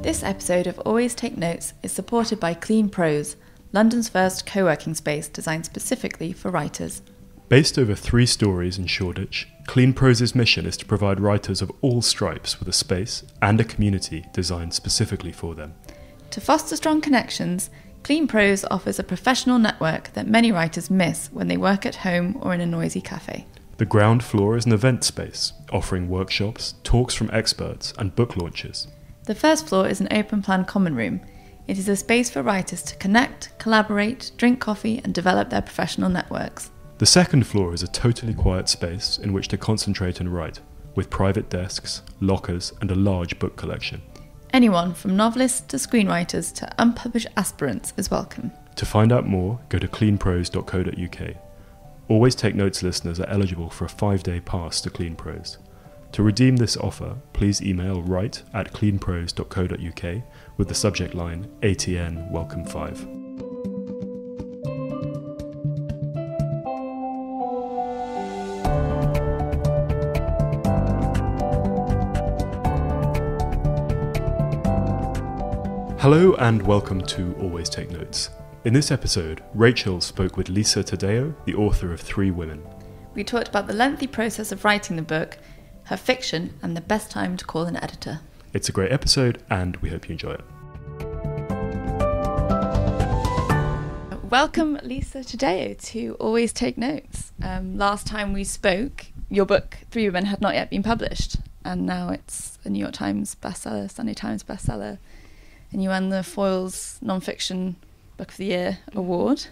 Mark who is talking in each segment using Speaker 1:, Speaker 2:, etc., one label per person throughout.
Speaker 1: This episode of Always Take Notes is supported by Clean Prose, London's first co-working space designed specifically for writers.
Speaker 2: Based over 3 stories in Shoreditch, Clean Prose's mission is to provide writers of all stripes with a space and a community designed specifically for them.
Speaker 1: To foster strong connections, Clean Prose offers a professional network that many writers miss when they work at home or in a noisy cafe.
Speaker 2: The ground floor is an event space, offering workshops, talks from experts, and book launches.
Speaker 1: The first floor is an open-plan common room. It is a space for writers to connect, collaborate, drink coffee, and develop their professional networks.
Speaker 2: The second floor is a totally quiet space in which to concentrate and write, with private desks, lockers, and a large book collection.
Speaker 1: Anyone from novelists to screenwriters to unpublished aspirants is welcome.
Speaker 2: To find out more, go to cleanprose.co.uk. Always Take Notes listeners are eligible for a 5-day pass to Clean Prose. To redeem this offer, please email write@cleanprose.co.uk with the subject line ATN Welcome 5. Hello and welcome to Always Take Notes. In this episode, Rachel spoke with Lisa Taddeo, the author of 3 Women.
Speaker 1: We talked about the lengthy process of writing the book, her fiction, and the best time to call an editor.
Speaker 2: It's a great episode and we hope you enjoy it.
Speaker 1: Welcome, Lisa Taddeo, to Always Take Notes. Last time we spoke, your book, 3 Women, had not yet been published, and now it's a New York Times bestseller, Sunday Times bestseller, and you won the Foyle's Non-Fiction Book of the Year award.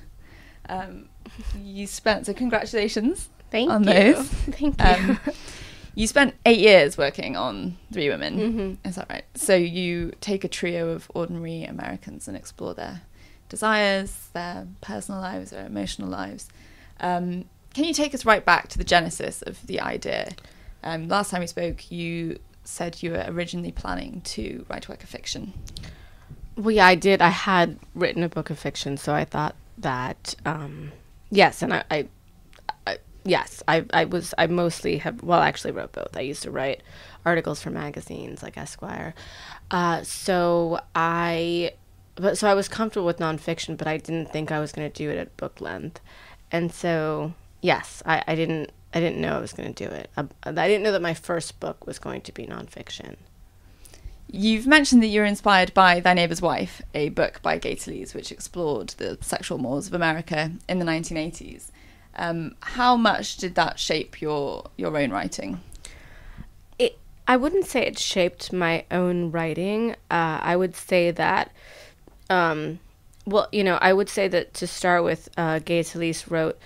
Speaker 1: So congratulations on those.
Speaker 3: Thank you.
Speaker 1: You spent 8 years working on 3 Women,
Speaker 3: Mm-hmm.
Speaker 1: is that right? So you take a trio of ordinary Americans and explore their desires, their personal lives, their emotional lives. Can you take us right back to the genesis of the idea? Last time we spoke, you said you were originally planning to write a work of fiction.
Speaker 3: Well, yeah, I did. I had written a book of fiction, so I thought that, yes, and I mostly have, well, I actually wrote both. I used to write articles for magazines like Esquire. So I was comfortable with nonfiction, but I didn't think I was going to do it at book length. And so, yes, I didn't know I was going to do it. I didn't know that my first book was going to be nonfiction.
Speaker 1: You've mentioned that you're inspired by Thy Neighbour's Wife, a book by Gator Lees, which explored the sexual mores of America in the 1980s. How much did that shape your own writing?
Speaker 3: I wouldn't say it shaped my own writing. I would say that, I would say that to start with, Gator Lees wrote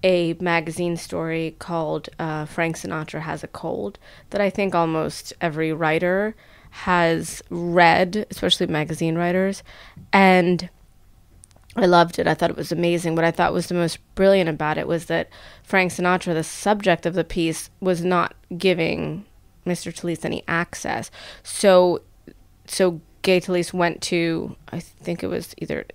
Speaker 3: a magazine story called Frank Sinatra Has a Cold that I think almost every writer has read, especially magazine writers, and I loved it. I thought it was amazing. What I thought was the most brilliant about it was that Frank Sinatra, the subject of the piece, was not giving Mr. Talese any access. So Gay Talese went to, I think it was either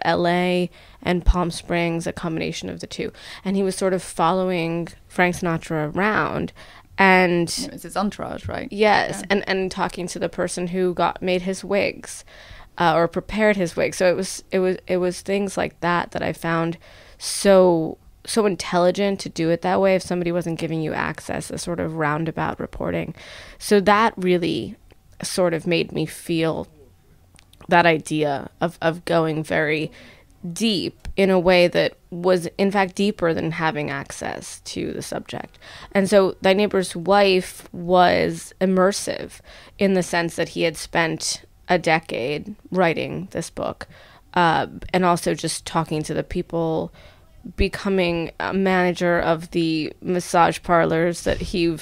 Speaker 3: LA and Palm Springs, a combination of the two, and he was sort of following Frank Sinatra around. And
Speaker 1: it was his entourage, right?
Speaker 3: Yes,
Speaker 1: yeah.
Speaker 3: and talking to the person who made his wigs, or prepared his wigs. So it was things like that I found so intelligent to do it that way. If somebody wasn't giving you access, a sort of roundabout reporting, so that really sort of made me feel that idea of going very deep in a way that was in fact deeper than having access to the subject. And so Thy Neighbor's Wife was immersive in the sense that he had spent a decade writing this book, and also just talking to the people, becoming a manager of the massage parlors that he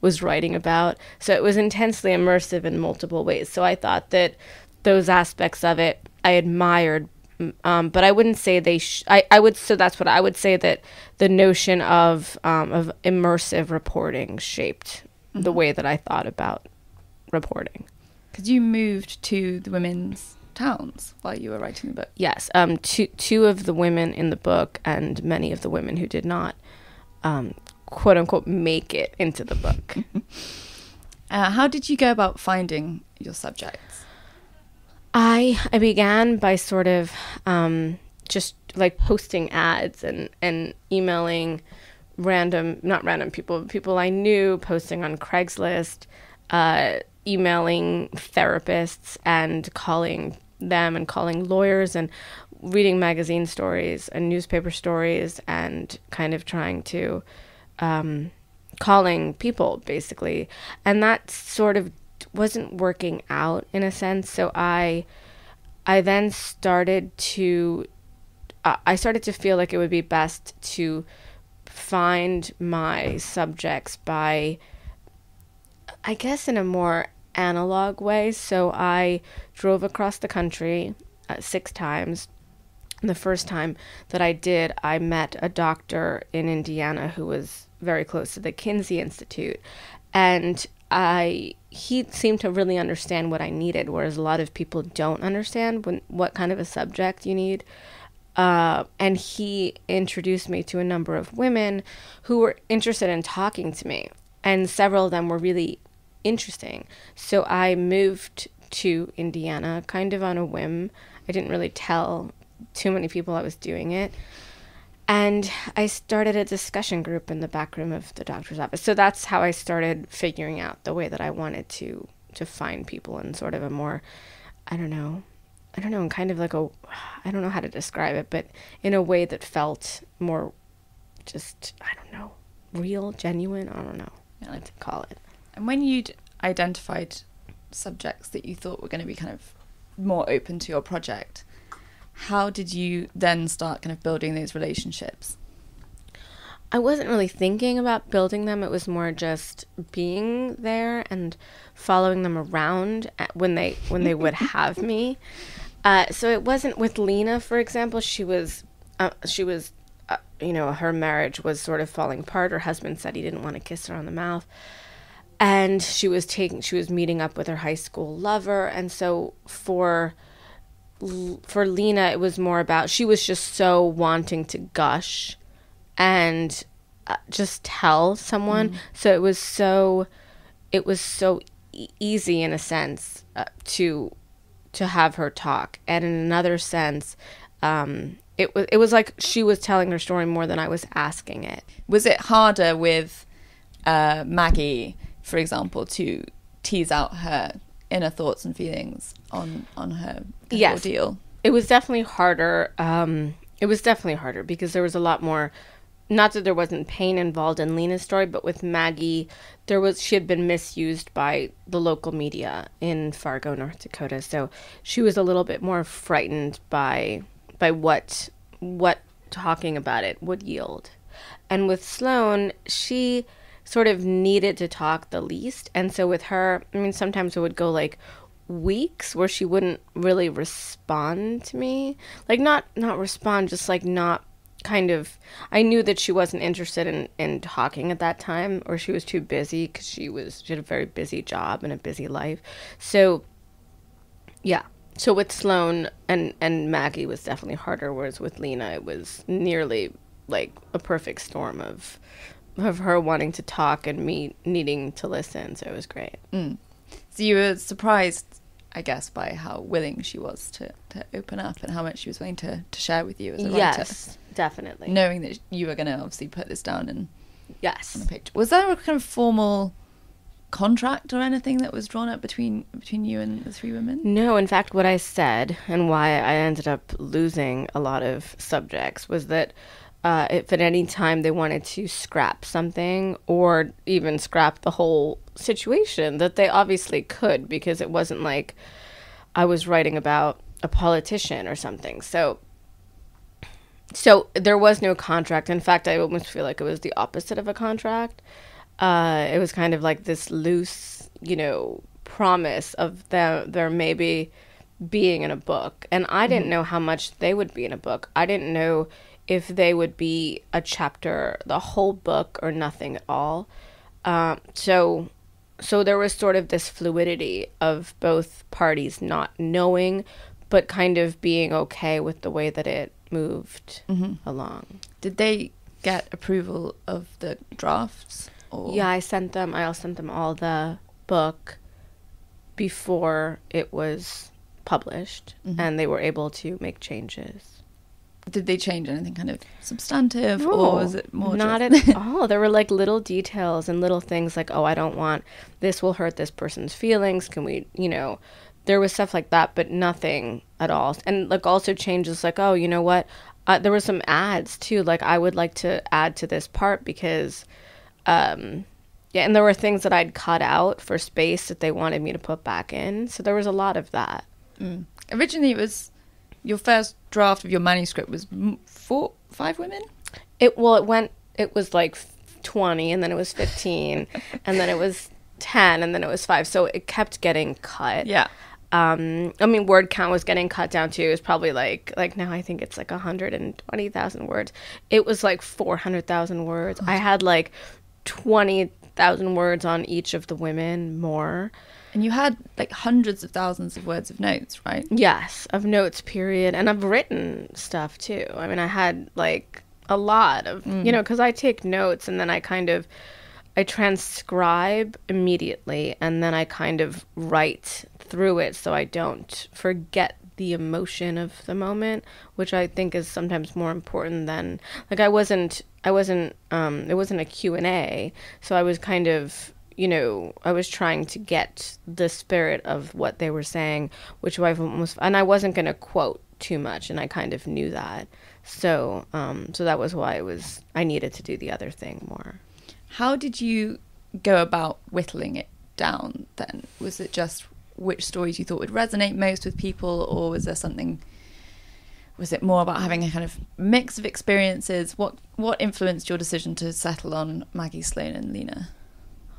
Speaker 3: was writing about. So it was intensely immersive in multiple ways. So I thought that those aspects of it I admired. But I wouldn't say so that's what I would say, that the notion of immersive reporting shaped the way that I thought about reporting.
Speaker 1: Because you moved to the women's towns while you were writing the book.
Speaker 3: Yes, two of the women in the book and many of the women who did not, quote unquote, make it into the book.
Speaker 1: How did you go about finding your subjects?
Speaker 3: I began by sort of just like posting ads and emailing not random people, but people I knew, posting on Craigslist, emailing therapists and calling them and calling lawyers and reading magazine stories and newspaper stories and kind of trying to calling people basically. And that sort of wasn't working out in a sense. So I then started to feel like it would be best to find my subjects by, I guess, in a more analog way. So I drove across the country 6 times. The first time that I did, I met a doctor in Indiana who was very close to the Kinsey Institute, and he seemed to really understand what I needed, whereas a lot of people don't understand what kind of a subject you need. And he introduced me to a number of women who were interested in talking to me, and several of them were really interesting. So I moved to Indiana kind of on a whim. I didn't really tell too many people I was doing it. And I started a discussion group in the back room of the doctor's office. So that's how I started figuring out the way that I wanted to find people in sort of a more, I don't know, kind of like I don't know how to describe it, but in a way that felt more just, I don't know, real, genuine, I don't know what to call it.
Speaker 1: And when you'd identified subjects that you thought were going to be kind of more open to your project, how did you then start kind of building those relationships?
Speaker 3: I wasn't really thinking about building them. It was more just being there and following them around when they would have me. So it wasn't with Lena, for example. She was, her marriage was sort of falling apart. Her husband said he didn't want to kiss her on the mouth. And she was meeting up with her high school lover. And so for Lena, it was more about, she was just so wanting to gush and just tell someone. So it was so easy in a sense to have her talk. And in another sense, it was like she was telling her story more than I was asking it.
Speaker 1: Was it harder with Maggie, for example, to tease out her inner thoughts and feelings on her ordeal?
Speaker 3: It was definitely harder. Because there was a lot more, not that there wasn't pain involved in Lena's story, but with Maggie, she had been misused by the local media in Fargo, North Dakota. So she was a little bit more frightened by what talking about it would yield. And with Sloane, she sort of needed to talk the least. And so with her, I mean, sometimes it would go like weeks where she wouldn't really respond to me. Like not respond, just like not kind of, I knew that she wasn't interested in talking at that time, or she was too busy because she had a very busy job and a busy life. So yeah. So with Sloane and Maggie was definitely harder, whereas with Lena it was nearly like a perfect storm of her wanting to talk and me needing to listen. So it was great.
Speaker 1: So you were surprised, I guess, by how willing she was to open up and how much she was willing to share with you as a writer.
Speaker 3: Yes, definitely.
Speaker 1: Knowing that you were going to obviously put this down on a page. Was there a kind of formal contract or anything that was drawn up between you and the 3 women?
Speaker 3: No, in fact, what I said and why I ended up losing a lot of subjects was that if at any time they wanted to scrap something or even scrap the whole situation, that they obviously could, because it wasn't like I was writing about a politician or something. So there was no contract. In fact, I almost feel like it was the opposite of a contract. It was kind of like this loose, promise of there maybe being in a book. And I didn't know how much they would be in a book. I didn't know if they would be a chapter, the whole book, or nothing at all. So there was sort of this fluidity of both parties not knowing, but kind of being okay with the way that it moved along.
Speaker 1: Did they get approval of the drafts? Or?
Speaker 3: Yeah, I'll sent them all the book before it was published, and they were able to make changes.
Speaker 1: Did they change anything kind of substantive, or was it more
Speaker 3: not
Speaker 1: just...
Speaker 3: at all? There were like little details and little things like, oh, I don't want this, will hurt this person's feelings, can we, there was stuff like that, but nothing at all. And like also changes like, oh, you know what, there were some ads too, like I would like to add to this part because and there were things that I'd cut out for space that they wanted me to put back in, so there was a lot of that.
Speaker 1: Originally it was your first draft of your manuscript was 5 women?
Speaker 3: It was like 20, and then it was 15, and then it was 10, and then it was 5. So it kept getting cut.
Speaker 1: Yeah.
Speaker 3: I mean, word count was getting cut down too. It was probably like now I think it's like 120,000 words. It was like 400,000 words. I had like 20,000 words on each of the women more.
Speaker 1: And you had like hundreds of thousands of words of notes, right?
Speaker 3: Yes, of notes, period. And I've written stuff too. I mean, I had like a lot of, because I take notes and then I transcribe immediately, and then I kind of write through it so I don't forget the emotion of the moment, which I think is sometimes more important than, like, it wasn't a Q&A, so I was kind of, I was trying to get the spirit of what they were saying, which and I wasn't going to quote too much, and I kind of knew that. So that was why I needed to do the other thing more.
Speaker 1: How did you go about whittling it down then? Was it just which stories you thought would resonate most with people, or was it more about having a kind of mix of experiences? What influenced your decision to settle on Maggie, Sloane and Lena?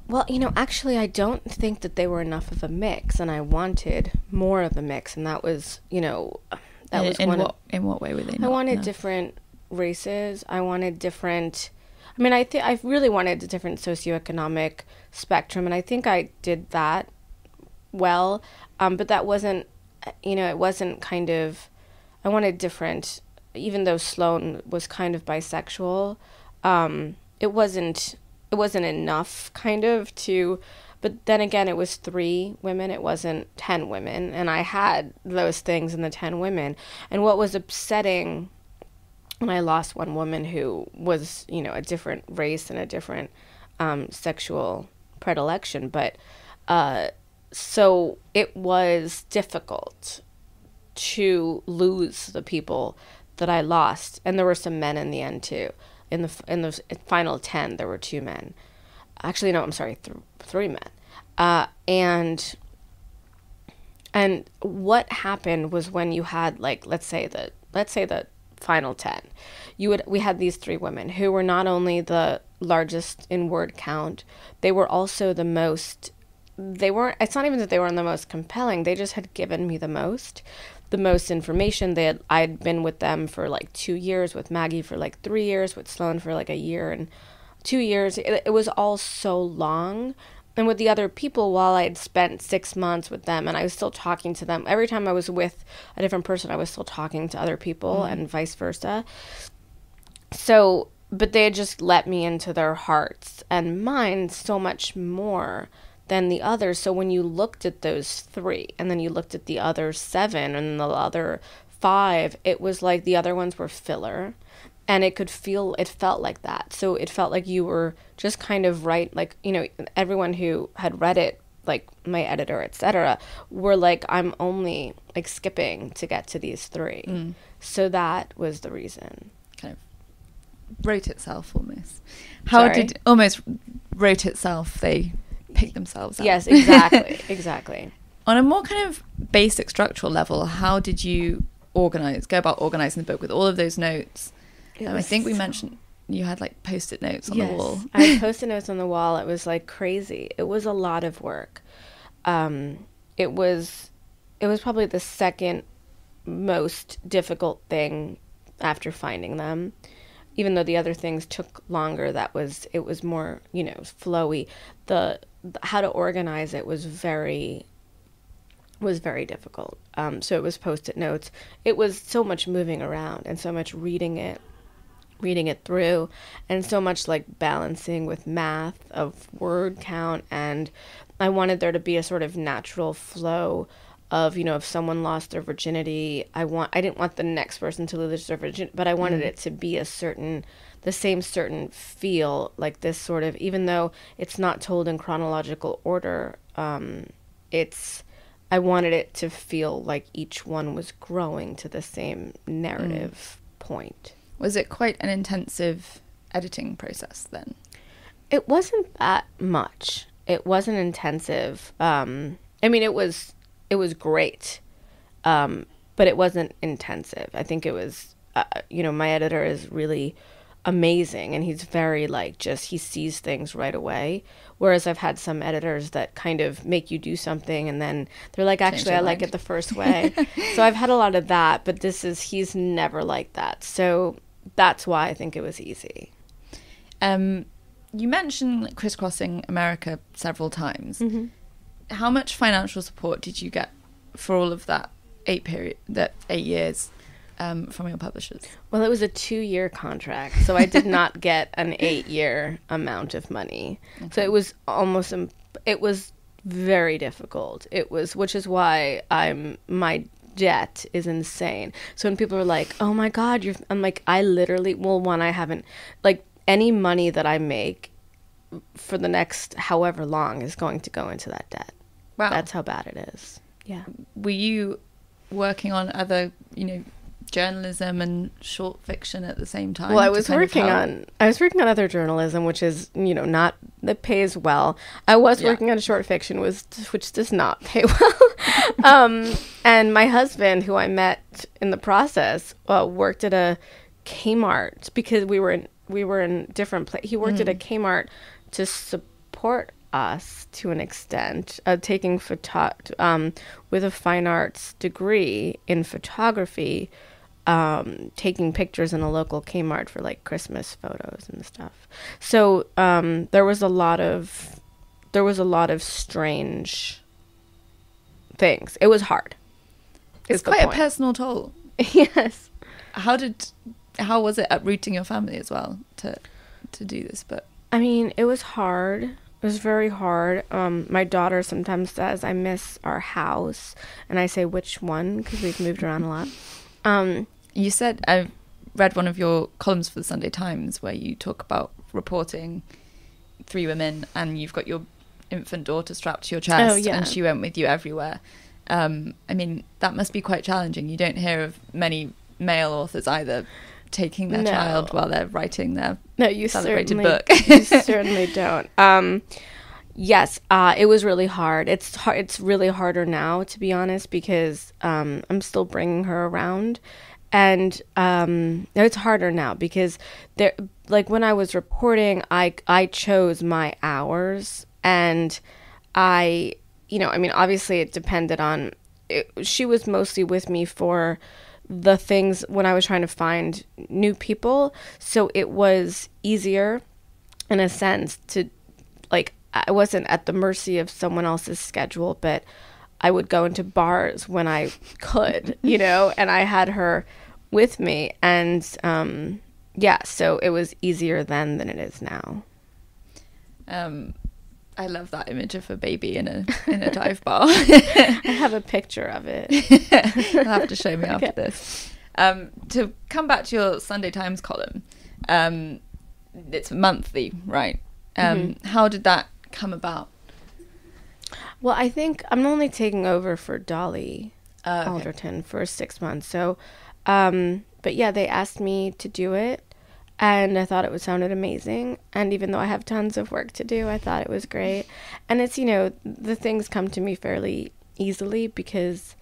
Speaker 3: Well, actually, I don't think that they were enough of a mix, and I wanted more of a mix, and that was, in what way were they not? I wanted different races. I wanted different... I mean, I really wanted a different socioeconomic spectrum, and I think I did that well, but that wasn't, it wasn't kind of... I wanted different, even though Sloane was kind of bisexual, it wasn't enough kind of to, but then again, it was 3 women, it wasn't 10 women, and I had those things in the 10 women. And what was upsetting when I lost one woman who was, a different race and a different sexual predilection, but so it was difficult to lose the people that I lost, and there were some men in the end too. In the final 10, there were 2 men. Actually, no, I'm sorry, 3 men. And what happened was when you had, like, let's say the final 10, we had these 3 women who were not only the largest in word count, they were also the most. It's not even that they were the most compelling. They just had given me the most information. I'd been with them for like 2 years, with Maggie for like 3 years, with Sloane for like a year and 2 years. It was all so long. And with the other people, while I'd spent 6 months with them and I was still talking to them, every time I was with a different person, I was still talking to other people and vice versa. So, but they had just let me into their hearts and minds so much more than the others. So when you looked at those 3 and then you looked at the other 7 and the other 5, it was like the other ones were filler, and it felt like that. So it felt like you were just kind of everyone who had read it, like my editor, etc., were like, I'm only like skipping to get to these 3. So that was the reason.
Speaker 1: Kind of wrote itself almost. Almost wrote itself. They pick themselves up.
Speaker 3: Yes, exactly.
Speaker 1: On a more kind of basic structural level, how did you go about organizing the book with all of those notes? I think we mentioned you had like post-it notes on the wall.
Speaker 3: I had post-it notes on the wall. It was like crazy. It was a lot of work. It was probably the second most difficult thing after finding them. Even though the other things took longer, it was more, flowy. How to organize it was very difficult. So it was post-it notes. It was so much moving around and so much reading it reading it through, and so much like balancing with math of word count, and I wanted there to be a sort of natural flow of, you know, if someone lost their virginity, I didn't want the next person to lose their virginity, but I wanted it to be the same certain feel, like this sort of, even though it's not told in chronological order, I wanted it to feel like each one was growing to the same narrative point.
Speaker 1: Was it quite an intensive editing process then?
Speaker 3: It wasn't that much. It wasn't intensive. I mean, it was great, but it wasn't intensive. I think it was, you know, my editor is really amazing, and he's very like, just, he sees things right away. Whereas I've had some editors that kind of make you do something and then they're like, actually, I like it the first way. So I've had a lot of that, but he's never like that. So that's why I think it was easy.
Speaker 1: You mentioned crisscrossing America several times. Mm-hmm. How much financial support did you get for all of that 8 years from your publishers?
Speaker 3: Well, it was a 2-year contract, so I did not get an 8-year amount of money. Okay. So it was very difficult. Which is why my debt is insane. So when people are like, "Oh my God, I'm like, I literally, well, one, I haven't, like, any money that I make for the next however long is going to go into that debt."
Speaker 1: Wow.
Speaker 3: That's how bad it is. Yeah.
Speaker 1: Were you working on other, you know, journalism and short fiction at the same time?
Speaker 3: Well, I was working on other journalism, which is, you know, not, that pays well. I was working on short fiction, which does not pay well. And my husband, who I met in the process, worked at a Kmart, because we were in different places. He worked at a Kmart to support us to an extent, taking with a fine arts degree in photography, taking pictures in a local Kmart for like Christmas photos and stuff. So there was a lot of strange things. It was hard.
Speaker 1: It's quite a personal toll.
Speaker 3: Yes.
Speaker 1: How was it uprooting your family as well to do this book?
Speaker 3: I mean, it was hard. It was very hard. My daughter sometimes says, "I miss our house," and I say, "Which one?" Because we've moved around a lot.
Speaker 1: You said, I read one of your columns for the Sunday Times where you talk about reporting 3 women, and you've got your infant daughter strapped to your chest, and she went with you everywhere. I mean, that must be quite challenging. You don't hear of many male authors either taking their child while they're writing their celebrated book.
Speaker 3: You certainly don't. Yes, it was really hard. It's really harder now, to be honest, because I'm still bringing her around, and it's harder now because like when I was reporting, I chose my hours, and I mean, obviously it depended on. She was mostly with me for the things when I was trying to find new people, so it was easier in a sense to, like, I wasn't at the mercy of someone else's schedule, but I would go into bars when I could, you know, and I had her with me, and so it was easier then than it is now.
Speaker 1: I love that image of a baby in a dive bar.
Speaker 3: I have a picture of it.
Speaker 1: You'll have to show me after this. To come back to your Sunday Times column, it's monthly, right? How did that come about?
Speaker 3: Well, I think I'm only taking over for Dolly Alderton for 6 months. So, but yeah, they asked me to do it, and I thought it sounded amazing. And even though I have tons of work to do, I thought it was great. And it's, you know, the things come to me fairly easily because,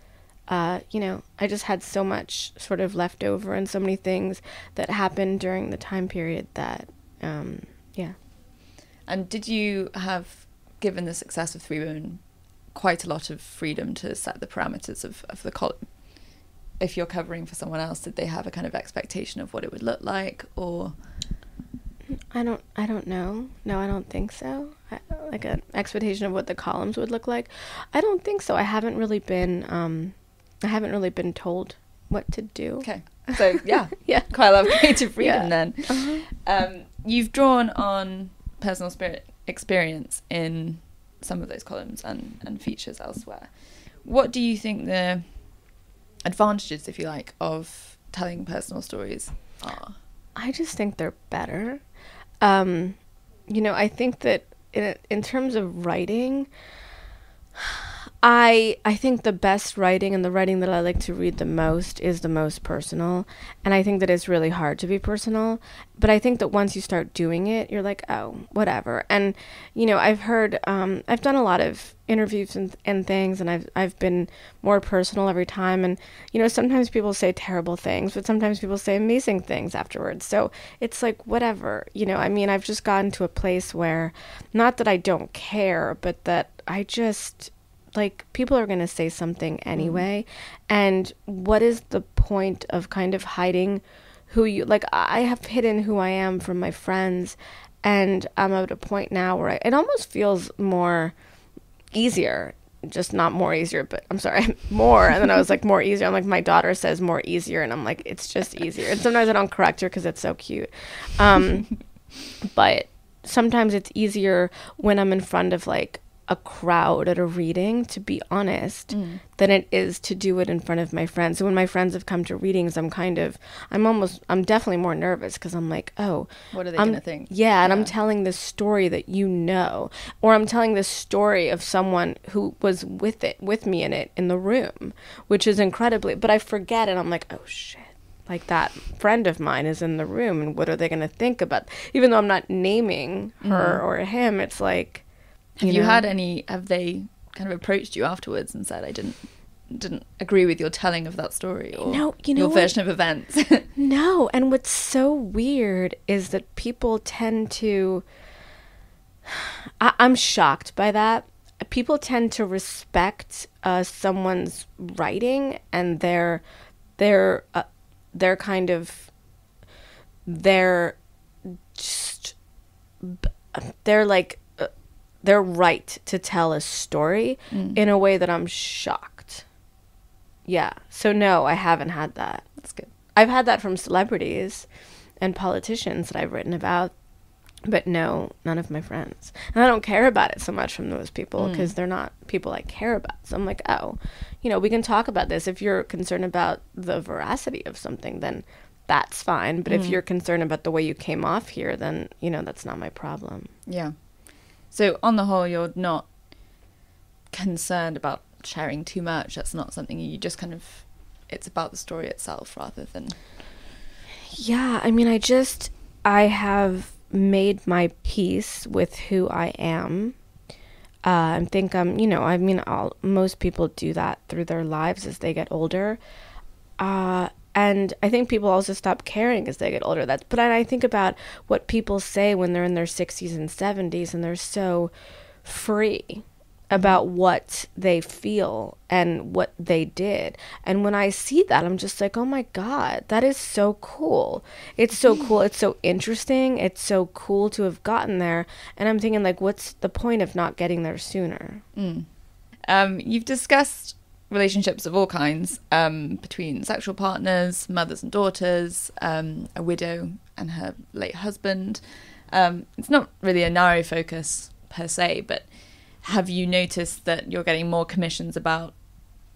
Speaker 3: you know, I just had so much sort of left over and so many things that happened during the time period that, yeah.
Speaker 1: And did you have, given the success of 3 Women, quite a lot of freedom to set the parameters of the column? If you're covering for someone else, did they have a kind of expectation of what it would look like, or?
Speaker 3: I don't know. No, I don't think so. Like an expectation of what the columns would look like. I don't think so. I haven't really been told what to do.
Speaker 1: Okay. So yeah,
Speaker 3: Yeah.
Speaker 1: quite a lot of creative freedom
Speaker 3: Yeah.
Speaker 1: then.
Speaker 3: Uh-huh.
Speaker 1: You've drawn on personal experience in some of those columns and features elsewhere. What do you think the advantages, if you like, of telling personal stories are?
Speaker 3: I just think they're better. I think that in terms of writing, I think the best writing and the writing that I like to read the most is the most personal. And I think that it's really hard to be personal. But I think that once you start doing it, you're like, oh, whatever. And, I've heard, I've done a lot of interviews and things, and I've been more personal every time. And, sometimes people say terrible things, but sometimes people say amazing things afterwards. So it's like, whatever, I've just gotten to a place where, not that I don't care, but that I just... like, people are going to say something anyway. And what is the point of kind of hiding who you... like, I have hidden who I am from my friends. And I'm at a point now where it almost feels more easier. Just not more easier, but I'm sorry, more. And then I was like, more easier. I'm like, my daughter says more easier. And I'm like, it's just easier. And sometimes I don't correct her because it's so cute. But sometimes it's easier when I'm in front of, like, a crowd at a reading, to be honest, than it is to do it in front of my friends. So when my friends have come to readings, I'm definitely more nervous because I'm like, oh,
Speaker 1: what are they going to think?
Speaker 3: Yeah, and I'm telling this story that or I'm telling this story of someone who was with me in the room, which is incredibly, but I forget, and I'm like, oh shit. Like, that friend of mine is in the room, and what are they going to think about? Even though I'm not naming her or him, it's like, have they kind of approached you afterwards and said, I didn't agree with your telling of that story, or your version of events? No, and what's so weird is that people tend to... I'm shocked by that. People tend to respect someone's writing and their kind of... they're like... their right to tell a story in a way that I'm shocked. Yeah. So no, I haven't had that.
Speaker 1: That's good.
Speaker 3: I've had that from celebrities and politicians that I've written about, but no, none of my friends. And I don't care about it so much from those people because they're not people I care about. So I'm like, oh, we can talk about this. If you're concerned about the veracity of something, then that's fine. But if you're concerned about the way you came off here, then, that's not my problem.
Speaker 1: Yeah. So on the whole, you're not concerned about sharing too much. That's not something you just kind of... it's about the story itself rather than...
Speaker 3: Yeah, I have made my peace with who I am. I think most people do that through their lives as they get older. And I think people also stop caring as they get older. But I think about what people say when they're in their 60s and 70s and they're so free about what they feel and what they did. And when I see that, I'm just like, oh my God, that is so cool. It's so cool. It's so interesting. It's so cool to have gotten there. And I'm thinking, like, what's the point of not getting there sooner?
Speaker 1: You've discussed relationships of all kinds, between sexual partners, mothers and daughters, a widow and her late husband. It's not really a narrow focus per se, but have you noticed that you're getting more commissions about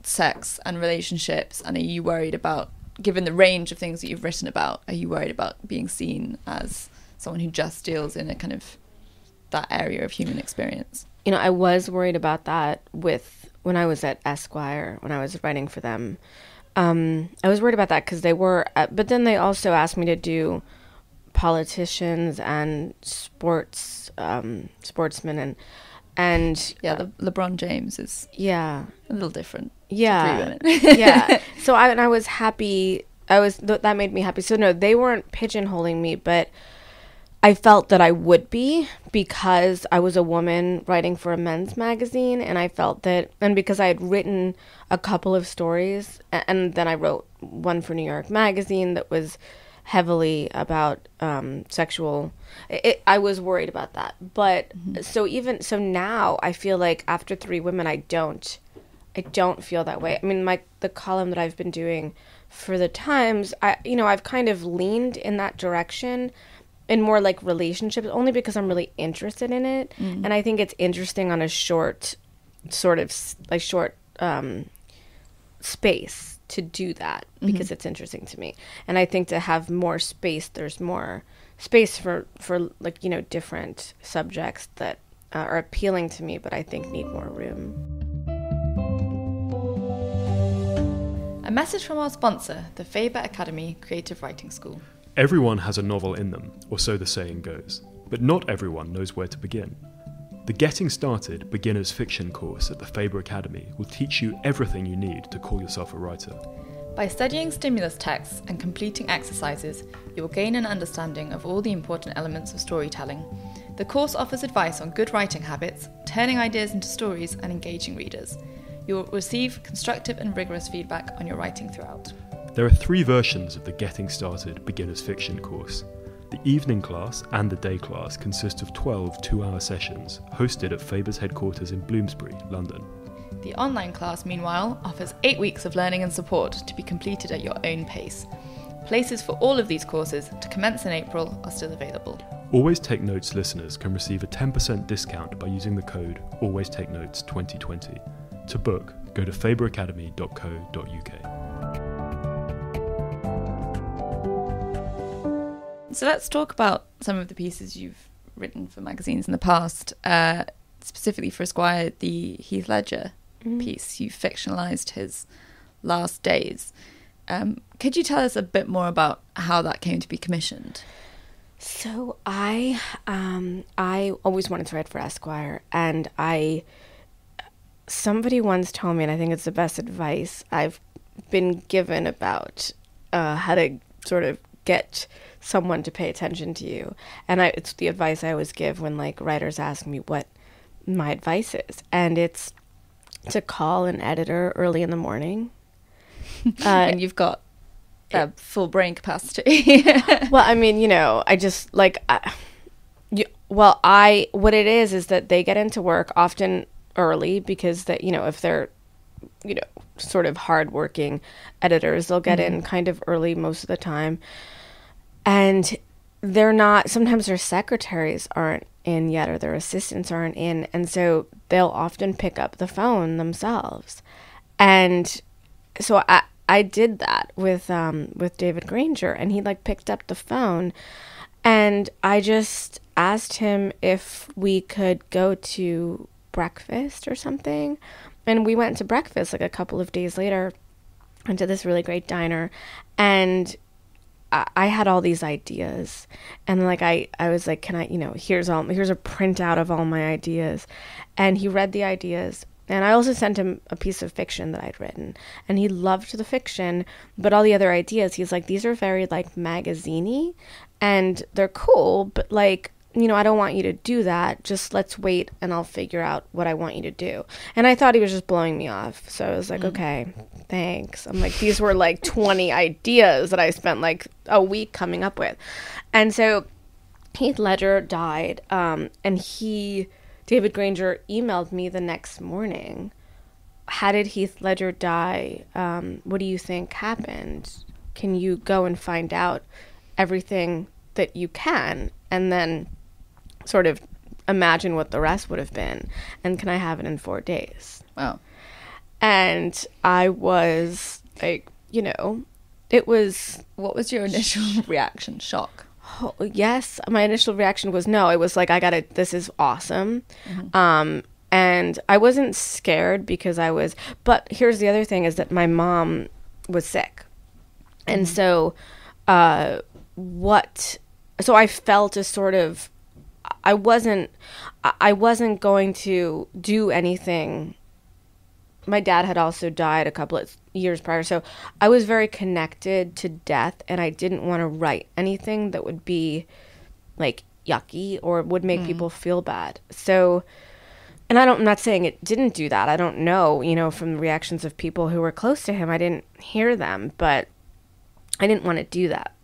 Speaker 1: sex and relationships? And are you worried about, given the range of things that you've written about, are you worried about being seen as someone who just deals in a kind of that area of human experience?
Speaker 3: I was worried about that when I was at Esquire, when I was writing for them. I was worried about that because they were, but then they also asked me to do politicians and sportsmen and
Speaker 1: the LeBron James is a little different.
Speaker 3: Yeah, yeah. So I was happy. That made me happy. So no, they weren't pigeonholing me, but I felt that I would be because I was a woman writing for a men's magazine, and I felt that, and because I had written a couple of stories, and then I wrote one for New York Magazine that was heavily about sexual. I was worried about that, but so now I feel like after Three Women, I don't I don't feel that way. I mean, the column that I've been doing for the Times, I've kind of leaned in that direction in more like relationships, only because I'm really interested in it. And I think it's interesting on a short space to do that, because it's interesting to me. And I think to have more space, there's more space for like, different subjects that are appealing to me, but I think need more room.
Speaker 1: A message from our sponsor, the Faber Academy Creative Writing School.
Speaker 2: Everyone has a novel in them, or so the saying goes, but not everyone knows where to begin. The Getting Started Beginner's Fiction course at the Faber Academy will teach you everything you need to call yourself a writer.
Speaker 1: By studying stimulus texts and completing exercises, you will gain an understanding of all the important elements of storytelling. The course offers advice on good writing habits, turning ideas into stories, and engaging readers. You will receive constructive and rigorous feedback on your writing throughout.
Speaker 2: There are 3 versions of the Getting Started Beginner's Fiction course. The evening class and the day class consist of 12 2-hour sessions, hosted at Faber's headquarters in Bloomsbury, London.
Speaker 1: The online class, meanwhile, offers 8 weeks of learning and support to be completed at your own pace. Places for all of these courses, to commence in April, are still available.
Speaker 2: Always Take Notes listeners can receive a 10% discount by using the code AlwaysTakeNotes2020. To book, go to faberacademy.co.uk.
Speaker 1: So let's talk about some of the pieces you've written for magazines in the past, specifically for Esquire, the Heath Ledger piece. You fictionalized his last days. Could you tell us a bit more about how that came to be commissioned?
Speaker 3: So I always wanted to write for Esquire, and somebody once told me, and I think it's the best advice I've been given about how to sort of get someone to pay attention to you. And it's the advice I always give when like writers ask me what my advice is. And it's to call an editor early in the morning.
Speaker 1: And you've got full brain capacity.
Speaker 3: Well, I mean, I just like, what it is that they get into work often early, because that, if they're, sort of hardworking editors, they'll get in kind of early most of the time. And sometimes their secretaries aren't in yet, or their assistants aren't in. And so they'll often pick up the phone themselves. And so I did that with David Granger, and he like picked up the phone, and I just asked him if we could go to breakfast or something. And we went to breakfast like a couple of days later, went to this really great diner, and I had all these ideas, and like I was like, can I, here's a printout of all my ideas. And he read the ideas, and I also sent him a piece of fiction that I'd written, and he loved the fiction, but all the other ideas, he's like, these are very like magazine-y, and they're cool, but like, I don't want you to do that. Just let's wait, and I'll figure out what I want you to do. And I thought he was just blowing me off. So I was like, okay, thanks. I'm like, these were like 20 ideas that I spent like a week coming up with. And so Heath Ledger died, and David Granger emailed me the next morning. How did Heath Ledger die? What do you think happened? Can you go and find out everything that you can, and then sort of imagine what the rest would have been, and can I have it in 4 days?
Speaker 1: Wow.
Speaker 3: And I was like, it was...
Speaker 1: What was your initial reaction? Shock?
Speaker 3: Oh, yes. My initial reaction was no. It was like, this is awesome. And I wasn't scared because but here's the other thing, is that my mom was sick. And so so I felt a sort of, I wasn't going to do anything. My dad had also died a couple of years prior, so I was very connected to death, and I didn't want to write anything that would be like yucky or would make people feel bad. So, and I'm not saying it didn't do that. I don't know, from the reactions of people who were close to him. I didn't hear them, but I didn't want to do that.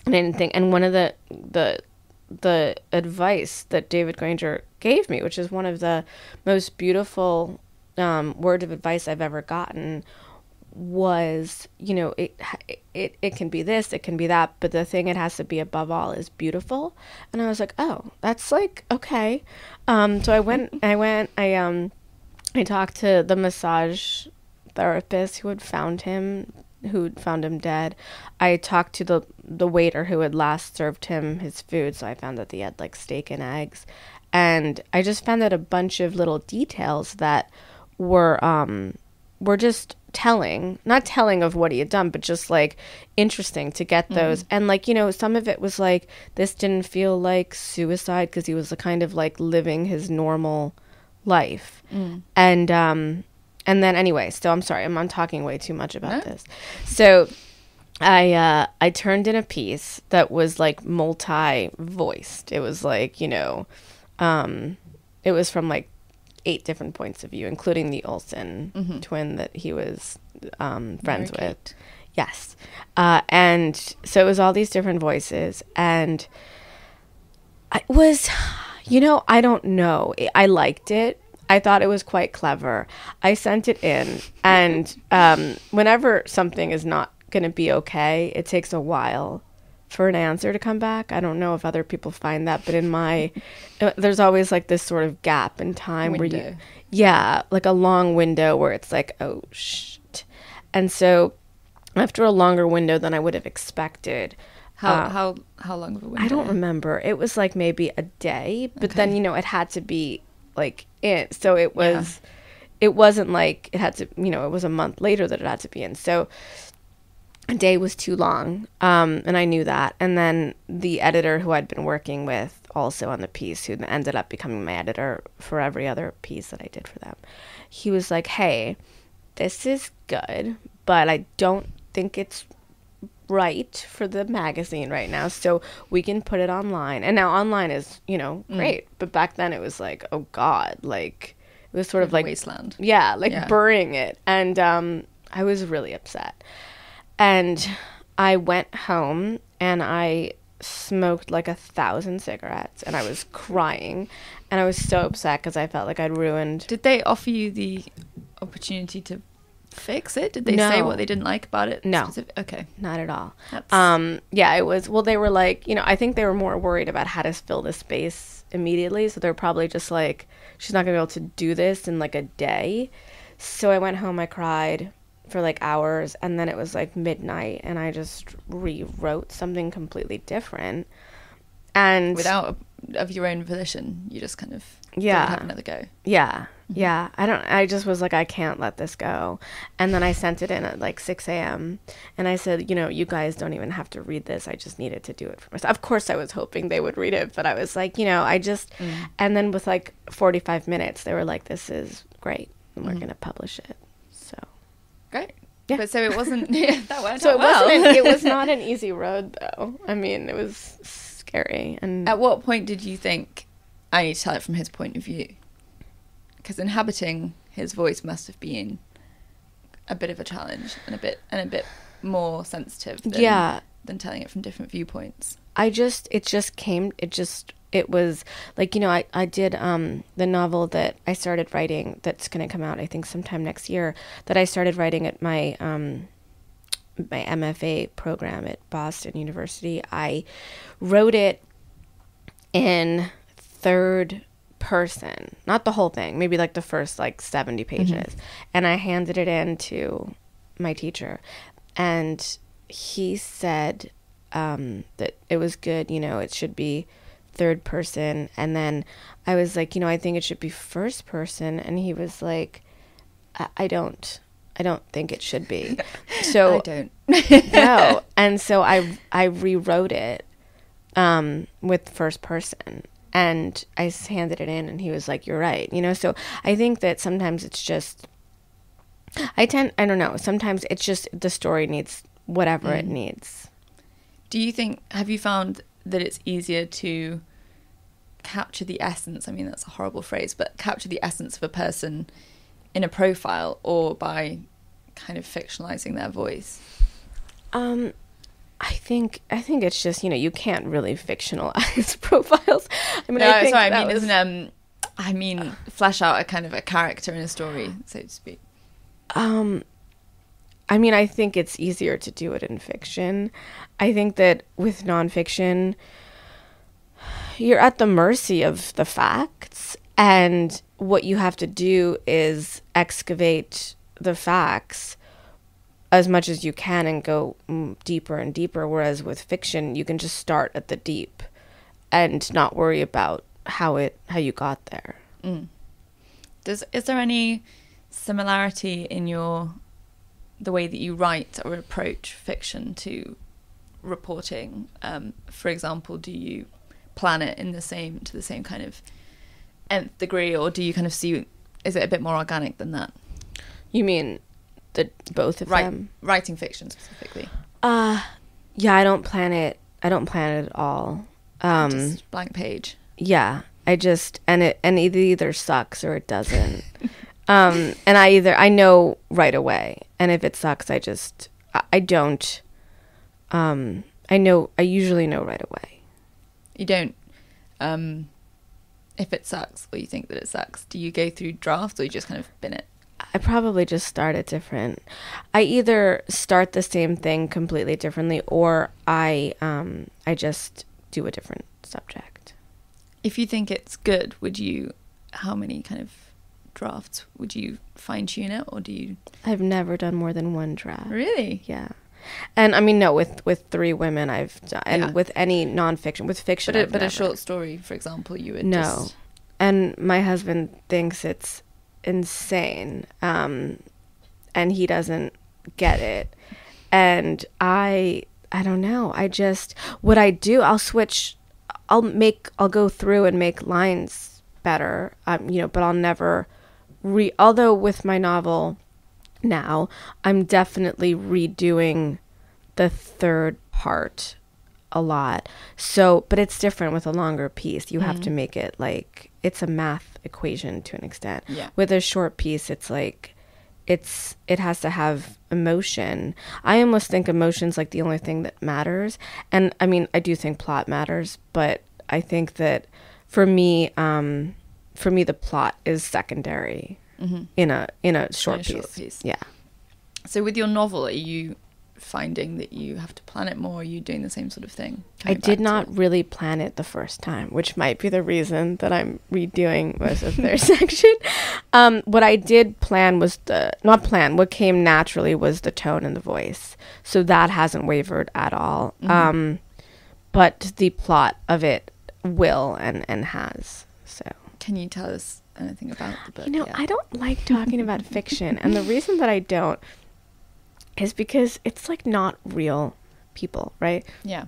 Speaker 3: And I didn't think, and one of the advice that David Granger gave me, which is one of the most beautiful word of advice I've ever gotten was, it can be this, it can be that, but the thing it has to be above all is beautiful. And I was like, oh, that's like, okay. So I talked to the massage therapist who had found him dead. I talked to the waiter who had last served him his food, so I found that he had like steak and eggs. And I just found out a bunch of little details that were just not telling of what he had done, but just like interesting to get those. And like, some of it was like, this didn't feel like suicide because he was kind of like living his normal life. And then anyway, so I'm sorry, I'm talking way too much about this. So I turned in a piece that was like multi-voiced. It was like, it was from like 8 different points of view, including the Olsen twin that he was friends with. Yes. And so it was all these different voices. And it was, I don't know. I liked it. I thought it was quite clever. I sent it in. And whenever something is not going to be okay, it takes a while for an answer to come back. I don't know if other people find that, but in my, there's always like this sort of gap in time where like a long window where it's like, oh, shit. And so after a longer window than I would have expected.
Speaker 1: How long of a window?
Speaker 3: I don't remember. It was like maybe a day, but then, it had to be like in. So it was, it wasn't like it had to, it was a month later that it had to be in. So a day was too long, and I knew that. And then the editor who I'd been working with also on the piece, who ended up becoming my editor for every other piece that I did for them, he was like, hey, this is good, but I don't think it's right for the magazine right now, so we can put it online. And now online is, great, but back then it was like, oh God, like it was sort of like
Speaker 1: wasteland.
Speaker 3: Burying it. And I was really upset. And I went home and I smoked like 1,000 cigarettes and I was crying and I was so upset because I felt like I'd ruined.
Speaker 1: Did they offer you the opportunity to fix it? Did they say what they didn't like about it?
Speaker 3: No.
Speaker 1: Okay.
Speaker 3: Not at all. It was, well, they were like, I think they were more worried about how to fill the space immediately. So they're probably just like, she's not going to be able to do this in like a day. So I went home, I cried for like hours, and then it was like midnight and I just rewrote something completely different. And
Speaker 1: without of your own volition, you just kind of have another go. I just was like, I can't let this go. And then I sent it in at like 6 a.m. and I said, you guys don't even have to read this, I just needed to do it for myself. Of course I was hoping they would read it, but I was like, I just and then with like 45 minutes they were like, this is great and we're gonna publish it. So great.
Speaker 3: Yeah.
Speaker 1: But so it wasn't that went
Speaker 3: so
Speaker 1: out well.
Speaker 3: It was not an easy road though. I mean, it was scary. And
Speaker 1: at what point did you think, I need to tell it from his point of view? Because inhabiting his voice must have been a bit of a challenge and a bit more sensitive than telling it from different viewpoints. It was like, I did the novel that I started writing that's going to come out, I think, sometime next year, that I started writing at my my MFA program at Boston University. I wrote it in third person, not the whole thing, maybe like the first like 70 pages. And I handed it in to my teacher and he said that it was good, it should be third person. And then I was like, I think it should be first person. And he was like, I don't think it should be. So I don't.
Speaker 3: No. And so I rewrote it with first person and I handed it in and he was like, you're right. So I think that sometimes it's just, I don't know, sometimes it's just the story needs whatever it needs.
Speaker 1: Have you found that it's easier to capture the essence, I mean that's a horrible phrase, but capture the essence of a person in a profile or by kind of fictionalizing their voice?
Speaker 3: I think it's just, you can't really fictionalize profiles. I mean,
Speaker 1: I mean, flesh out a kind of a character in a story, so to speak.
Speaker 3: I mean, I think it's easier to do it in fiction. I think that with nonfiction, you're at the mercy of the facts, and what you have to do is excavate the facts as much as you can and go deeper and deeper, whereas with fiction, you can just start at the deep and not worry about how you got there.
Speaker 1: Is there any similarity in the way that you write or approach fiction to reporting? For example, do you plan it to the same kind of nth degree, or do you kind of is it a bit more organic than that?
Speaker 3: You mean both of them?
Speaker 1: Writing fiction specifically.
Speaker 3: Yeah, I don't plan it at all.
Speaker 1: Just blank page.
Speaker 3: Yeah, I just and it either sucks or it doesn't. And I know right away, and if it sucks, I usually know right away.
Speaker 1: You don't, if it sucks or you think that it sucks, do you go through drafts or you just kind of bin it?
Speaker 3: I probably just start it different. I either start the same thing completely differently, or I just do a different subject.
Speaker 1: If you think it's good, how many kind of drafts would you fine tune it, or do you?
Speaker 3: I've never done more than one draft.
Speaker 1: Really?
Speaker 3: Yeah. And I mean, no, with 3 women I've done, and with any nonfiction, with fiction,
Speaker 1: but a short story, for example, you would
Speaker 3: no. And my husband thinks it's insane, and he doesn't get it, and I don't know. I just what I do, I'll go through and make lines better, but I'll never although with my novel now, I'm definitely redoing the third part a lot. So, but it's different with a longer piece. You have to make it like it's a math equation to an extent.
Speaker 1: Yeah.
Speaker 3: With a short piece, it's like it has to have emotion. I almost think emotion's like the only thing that matters. And I mean, I do think plot matters, but I think that for me, the plot is secondary in a short piece. Yeah.
Speaker 1: So with your novel, are you finding that you have to plan it more? Are you doing the same sort of thing?
Speaker 3: I did not really plan it the first time, which might be the reason that I'm redoing most of their section. What I did plan was what came naturally was the tone and the voice. So that hasn't wavered at all. But the plot of it will and has. So
Speaker 1: can you tell us anything about the book?
Speaker 3: I don't like talking about fiction, and the reason that I don't is because it's like not real people, right?
Speaker 1: Yeah.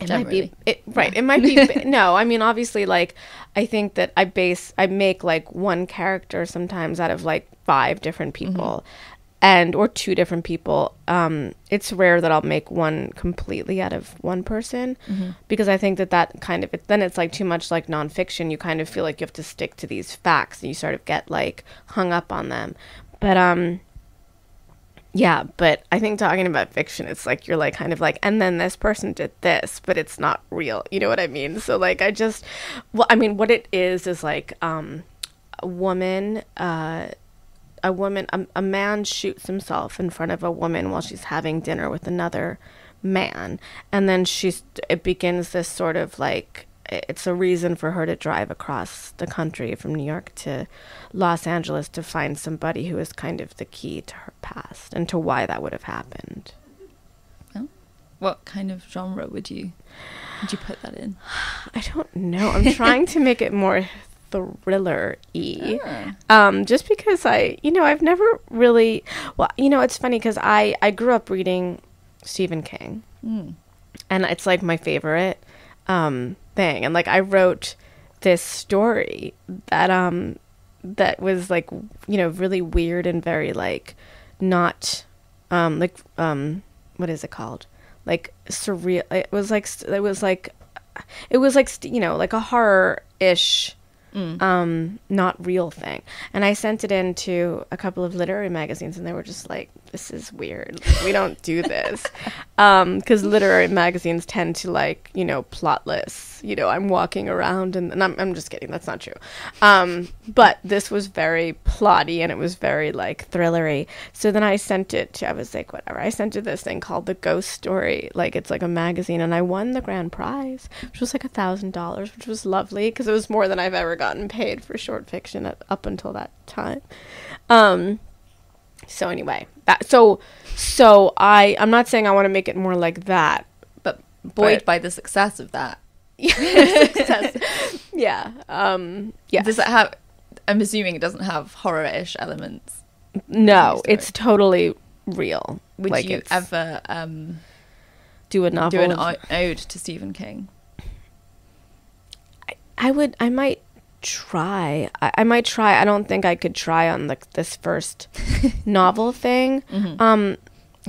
Speaker 3: It might be it might be no, I mean, obviously, like, I think that I make like one character sometimes out of like 5 different people, or 2 different people. It's rare that I'll make one completely out of one person, because I think that kind of then it's like too much like nonfiction. You kind of feel like you have to stick to these facts, and you sort of get like hung up on them. But yeah, but I think talking about fiction, it's like you're like kind of like, and then this person did this, but it's not real. You know what I mean? So like what it is like a man shoots himself in front of a woman while she's having dinner with another man, and then it begins this sort of like, it's a reason for her to drive across the country from New York to Los Angeles to find somebody who is kind of the key to her past and to why that would have happened.
Speaker 1: Oh. What kind of genre would you put that in?
Speaker 3: I don't know. I'm trying to make it more thriller-y. Just because I've never really, it's funny because I grew up reading Stephen King, and it's like my favorite thing, and like I wrote this story that was like really weird and very like not what is it called, like surreal. It was like like a horror-ish not real thing. And I sent it in to a couple of literary magazines, and they were just like, this is weird. We don't do this. Because literary magazines tend to, like, you know, plotless. You know, I'm walking around, and I'm just kidding. That's not true. But this was very plotty, and it was very, like, thrillery. So then I sent it to, I was like, whatever. I sent it this thing called The Ghost Story. Like, it's like a magazine, and I won the grand prize, which was like $1,000, which was lovely, because it was more than I've ever gotten paid for short fiction up until that time. So anyway, I'm not saying I want to make it more like that,
Speaker 1: But buoyed by the success of that.
Speaker 3: Yeah. Yeah.
Speaker 1: Does it have, I'm assuming it doesn't have horror-ish elements.
Speaker 3: No, it's totally real.
Speaker 1: Would
Speaker 3: like,
Speaker 1: you ever
Speaker 3: do a novel?
Speaker 1: do an ode to Stephen King?
Speaker 3: I might try. I might try. I don't think I could try on like this first novel thing.
Speaker 1: I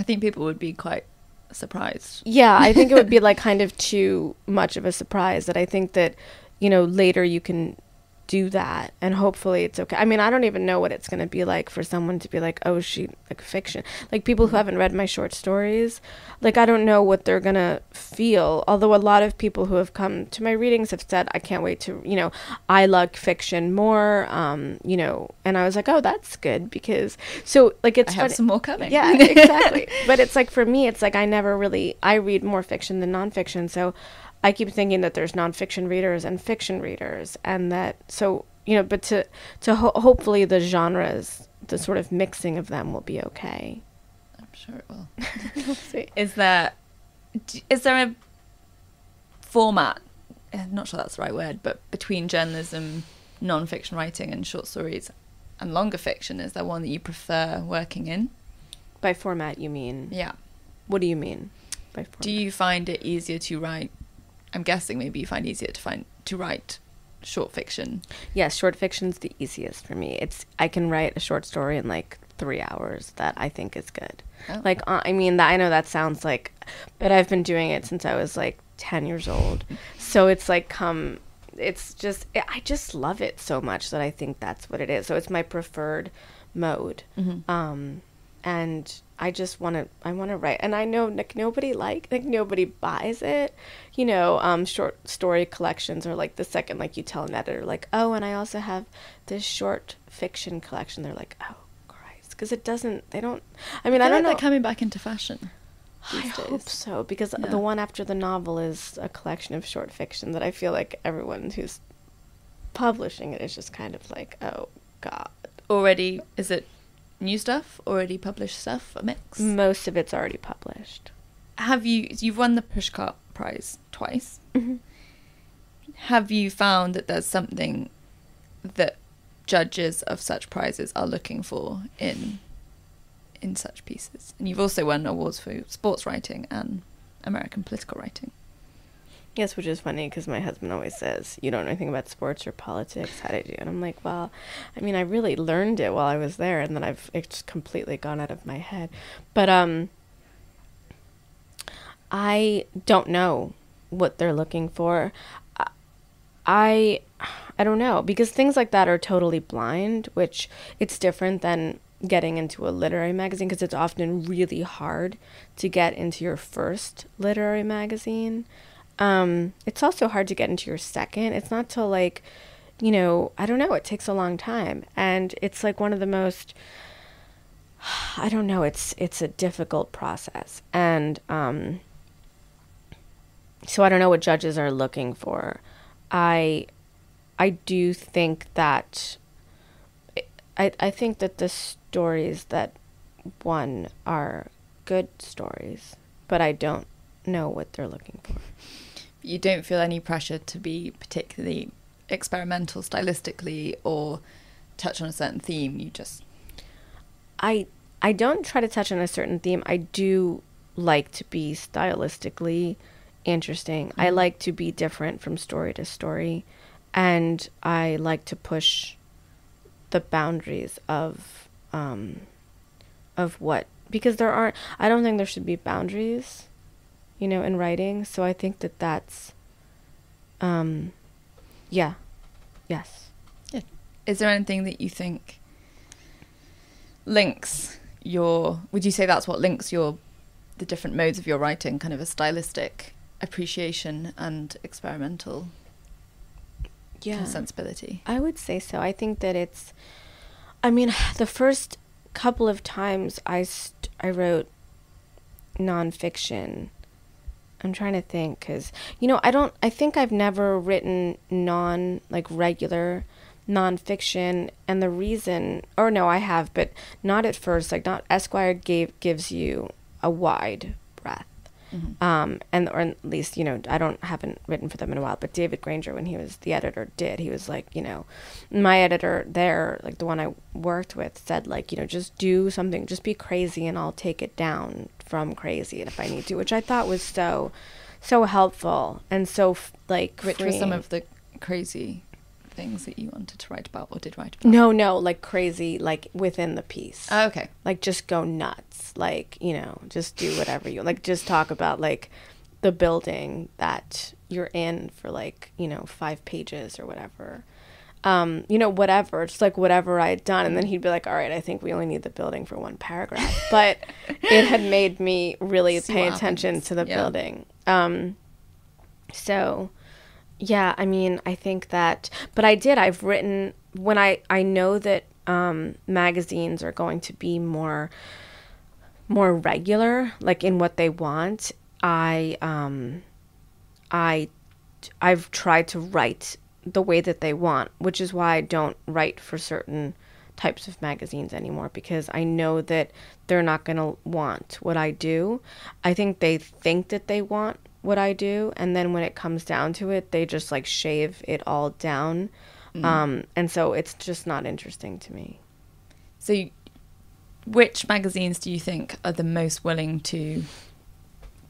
Speaker 1: think people would be quite surprised.
Speaker 3: Yeah, I think it would be like kind of too much of a surprise. That I think that, you know, later you can do that, and hopefully it's okay. I mean, I don't even know what it's going to be like for someone to be like, oh, she like fiction. Like people who haven't read my short stories, like I don't know what they're going to feel. Although a lot of people who have come to my readings have said, I can't wait to, you know, I like fiction more, you know, and I was like, oh, that's good, because so like it's
Speaker 1: I have some more coming.
Speaker 3: Yeah, exactly. But it's like for me, it's like I read more fiction than nonfiction, so I keep thinking that there's nonfiction readers and fiction readers, and that, so, you know, but hopefully the genres, the sort of mixing of them will be okay.
Speaker 1: I'm sure it will.
Speaker 3: We'll see.
Speaker 1: Is there a format, I'm not sure that's the right word, but between journalism, nonfiction writing and short stories and longer fiction, is there one that you prefer working in?
Speaker 3: By format, you mean?
Speaker 1: Yeah.
Speaker 3: What do you mean by format?
Speaker 1: Do you find it easier to write, I'm guessing maybe you find easier to write short fiction?
Speaker 3: Yes, short fiction's the easiest for me. I can write a short story in like 3 hours that I think is good.
Speaker 1: Oh.
Speaker 3: Like, I mean, I know that sounds like, but I've been doing it since I was like 10 years old. So it's like it's just, I just love it so much that I think that's what it is. So it's my preferred mode. And I just want to write. And I know like nobody buys it. You know, short story collections are like the second, like you tell an editor, like, oh, and I also have this short fiction collection. They're like, oh, Christ. Because I don't know.
Speaker 1: They're coming back into fashion these days.
Speaker 3: Hope so, because the one after the novel is a collection of short fiction that I feel like everyone who's publishing it is just kind of like, oh, God.
Speaker 1: Already, is it new stuff, already published stuff, a mix?
Speaker 3: Most of it's already published.
Speaker 1: You've won the Pushcart prize twice. Have you found that there's something that judges of such prizes are looking for in such pieces? And you've also won awards for sports writing and American political writing.
Speaker 3: Yes, which is funny because my husband always says, you don't know anything about sports or politics, how did you? And I'm like, well, I mean, I really learned it while I was there, and then it's completely gone out of my head. But I don't know what they're looking for. I don't know, because things like that are totally blind, which it's different than getting into a literary magazine, because it's often really hard to get into your first literary magazine. It's also hard to get into your second. It's not till like, you know, I don't know, it takes a long time. And it's like one of the most, I don't know, it's a difficult process. And so I don't know what judges are looking for. I do think that, I think that the stories that won are good stories, but I don't know what they're looking for.
Speaker 1: You don't feel any pressure to be particularly experimental stylistically or touch on a certain theme? You just...
Speaker 3: I don't try to touch on a certain theme. I do like to be stylistically interesting. I like to be different from story to story, and I like to push the boundaries of what, because I don't think there should be boundaries, you know, in writing. So I think that's, yes.
Speaker 1: Is there anything that you think links would you say that's what links the different modes of your writing, kind of a stylistic appreciation and experimental kind of sensibility?
Speaker 3: I would say so. I think that the first couple of times I wrote nonfiction, I'm trying to think, because, I think I've never written regular nonfiction, and the reason, or no, I have, but not at first, not Esquire gives you a wide breadth. Mm-hmm. Or at least, haven't written for them in a while, but David Granger, when he was the editor, he was my editor there, the one I worked with, said, just do something, just be crazy, and I'll take it down from crazy if I need to, which I thought was so helpful, and so,
Speaker 1: which
Speaker 3: freeing.
Speaker 1: were some of the crazy things that you wanted to write about or did write about?
Speaker 3: No, crazy, within the piece.
Speaker 1: Oh, okay.
Speaker 3: Just go nuts, just do whatever you, just talk about, the building that you're in for, 5 pages or whatever. Whatever, just whatever I had done. And then he'd be like, all right, I think we only need the building for 1 paragraph. But it had made me really pay attention to the building. So, yeah, I think that, but I've written, when I know that magazines are going to be more regular, in what they want, I've tried to write the way that they want, which is why I don't write for certain types of magazines anymore, because I know that they're not going to want what I do. I think they think that they want what I do, and then when it comes down to it, they just shave it all down. And so it's just not interesting to me.
Speaker 1: So which magazines do you think are the most willing to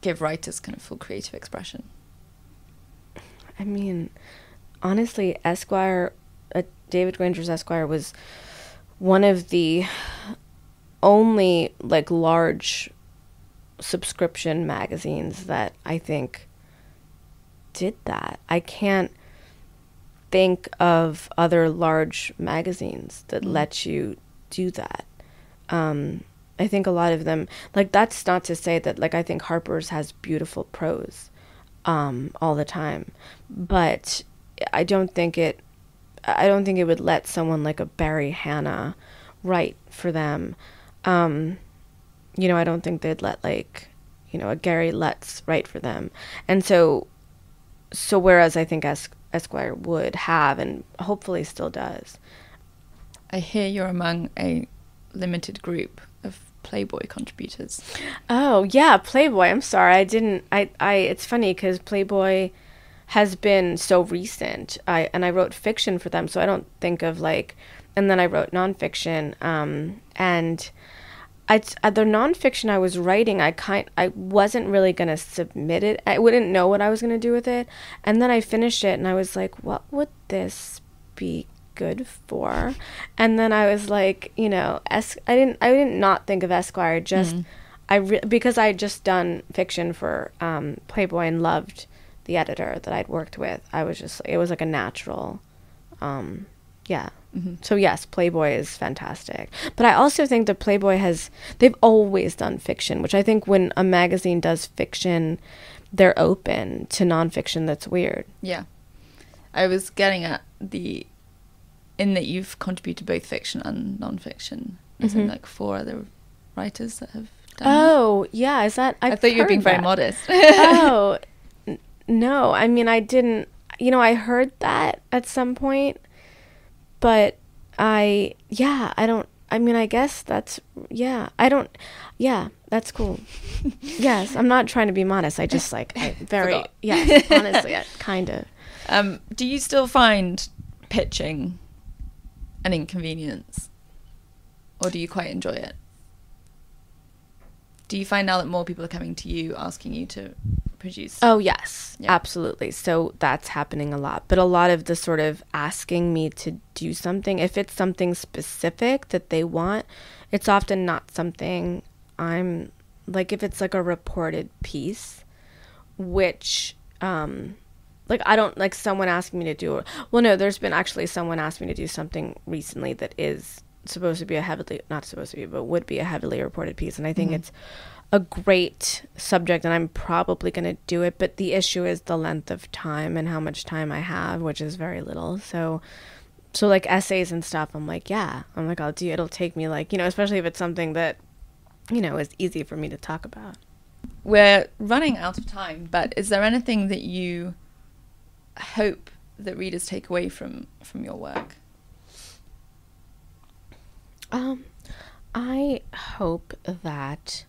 Speaker 1: give writers kind of full creative expression?
Speaker 3: Honestly, Esquire, David Granger's Esquire was one of the only large subscription magazines that I think did that. I can't think of other large magazines that let you do that. I think a lot of them, that's not to say that, I think Harper's has beautiful prose all the time, but I don't think it would let someone like a Barry Hannah write for them. I don't think they'd let a Gary Letts write for them. And so whereas I think Esquire would have, and hopefully still does.
Speaker 1: I hear you're among a limited group of Playboy contributors.
Speaker 3: Oh, yeah, Playboy. I'm sorry. It's funny because Playboy has been so recent. I wrote fiction for them, so I don't think of and then I wrote nonfiction. And the nonfiction I was writing, I wasn't really going to submit it. I wouldn't know what I was going to do with it. And then I finished it and I was like, what would this be good for? And then I was like, I didn't not think of Esquire, just because I had just done fiction for Playboy and loved the editor that I'd worked with. It was a natural, yeah. Mm-hmm. So yes, Playboy is fantastic. But I also think that Playboy they've always done fiction, which I think when a magazine does fiction, they're open to nonfiction. That's weird.
Speaker 1: Yeah. I was getting at in that you've contributed both fiction and nonfiction. There's only 4 other writers that have done that.
Speaker 3: Yeah. Is that,
Speaker 1: I thought you were being very modest.
Speaker 3: Oh, no. I didn't, I heard that at some point. But I guess that's, that's cool. Yes, I'm not trying to be modest. I just honestly, kind of.
Speaker 1: Do you still find pitching an inconvenience? Or do you quite enjoy it? Do you find now that more people are coming to you, asking you to produce?
Speaker 3: Oh, yes, absolutely. So that's happening a lot. But a lot of the sort of asking me to do something, if it's something specific that they want, it's often not something I'm, if it's a reported piece, which, like, I don't, like, someone asked me to do it. Well, no, there's been actually someone asked me to do something recently that is supposed to be not supposed to be, but would be a heavily reported piece. And I think it's a great subject, and I'm probably going to do it. But the issue is the length of time and how much time I have, which is very little. So like essays and stuff, I'm like, I'll do it. It'll take me, like, especially if it's something that, is easy for me to talk about.
Speaker 1: We're running out of time, but is there anything that you hope that readers take away from your work?
Speaker 3: I hope that,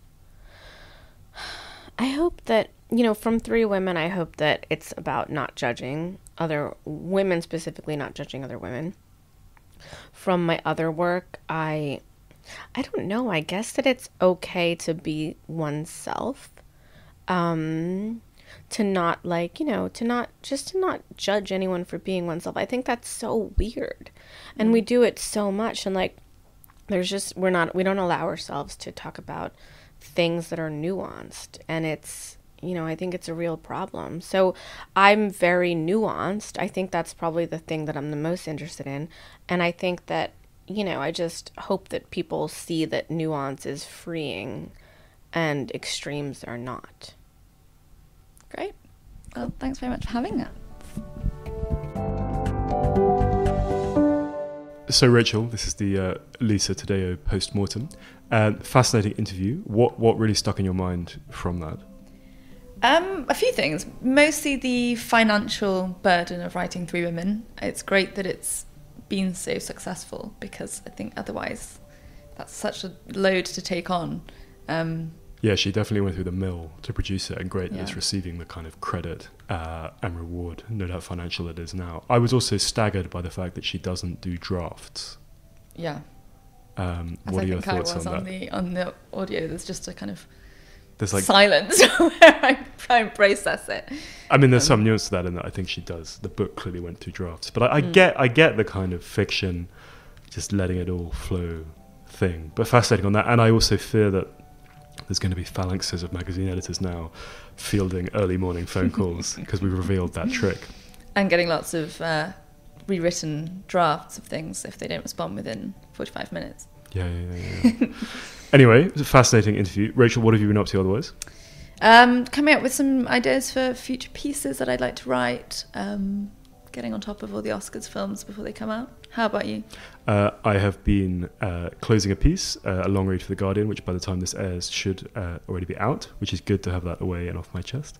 Speaker 3: from Three Women, I hope that it's about not judging other women, specifically not judging other women. From my other work, I don't know, I guess that it's okay to be oneself, to not, like, to not judge anyone for being oneself. I think that's so weird, and we do it so much, and, like, there's just, we don't allow ourselves to talk about things that are nuanced, and it's, I think it's a real problem. So I'm very nuanced. I think that's probably the thing that I'm the most interested in, and I think that, I just hope that people see that nuance is freeing and extremes are not.
Speaker 1: Great. Well, thanks very much for having us.
Speaker 2: So, Rachel, this is the Lisa Taddeo post-mortem. Fascinating interview. What really stuck in your mind from that?
Speaker 1: A few things. Mostly the financial burden of writing Three Women. It's great that it's been so successful, because I think otherwise that's such a load to take on.
Speaker 2: Yeah, she definitely went through the mill to produce it, and great that it's receiving the kind of credit and reward, no doubt financial, it is now. I was also staggered by the fact that she doesn't do drafts.
Speaker 1: Yeah.
Speaker 2: What are your thoughts on that?
Speaker 1: On the audio, there's just a kind of
Speaker 2: there's
Speaker 1: silence where I try and process it.
Speaker 2: I mean, there's some nuance to that, in that I think she does. The book clearly went through drafts, but I get the kind of fiction, just letting it all flow thing. But fascinating on that, and I also fear that there's going to be phalanxes of magazine editors now fielding early morning phone calls because we've revealed that trick.
Speaker 1: And getting lots of rewritten drafts of things if they don't respond within 45 minutes.
Speaker 2: Yeah. Anyway, it was a fascinating interview. Rachel, what have you been up to otherwise?
Speaker 1: Coming up with some ideas for future pieces that I'd like to write. Getting on top of all the Oscars films before they come out. How about you?
Speaker 2: I have been closing a piece, a long read for The Guardian, which by the time this airs should already be out, which is good to have that away and off my chest.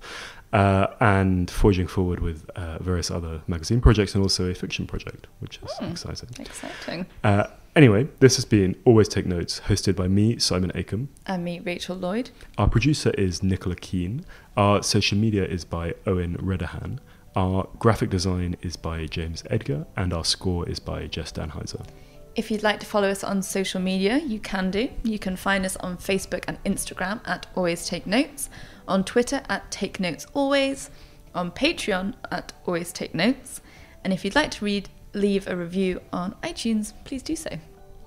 Speaker 2: And forging forward with various other magazine projects, and also a fiction project, which is exciting.
Speaker 1: Exciting.
Speaker 2: Anyway, this has been Always Take Notes, hosted by me, Simon Acomb.
Speaker 1: And me, Rachel Lloyd.
Speaker 2: Our producer is Nicola Keane. Our social media is by Owen Redahan. Our graphic design is by James Edgar, and our score is by Jess Danheiser.
Speaker 1: If you'd like to follow us on social media, you can do. You can find us on Facebook and Instagram at Always Take Notes, on Twitter at Take Notes Always, on Patreon at Always Take Notes, and if you'd like to leave a review on iTunes, please do so.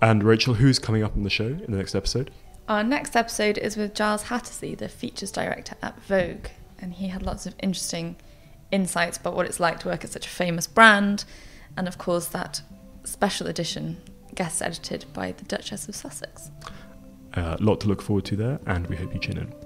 Speaker 2: And Rachel, who's coming up on the show in the next episode?
Speaker 1: Our next episode is with Giles Hattersley, the features director at Vogue, and he had lots of interesting insights about what it's like to work at such a famous brand, and of course that special edition guest edited by the Duchess of Sussex.
Speaker 2: A lot to look forward to there, and we hope you tune in.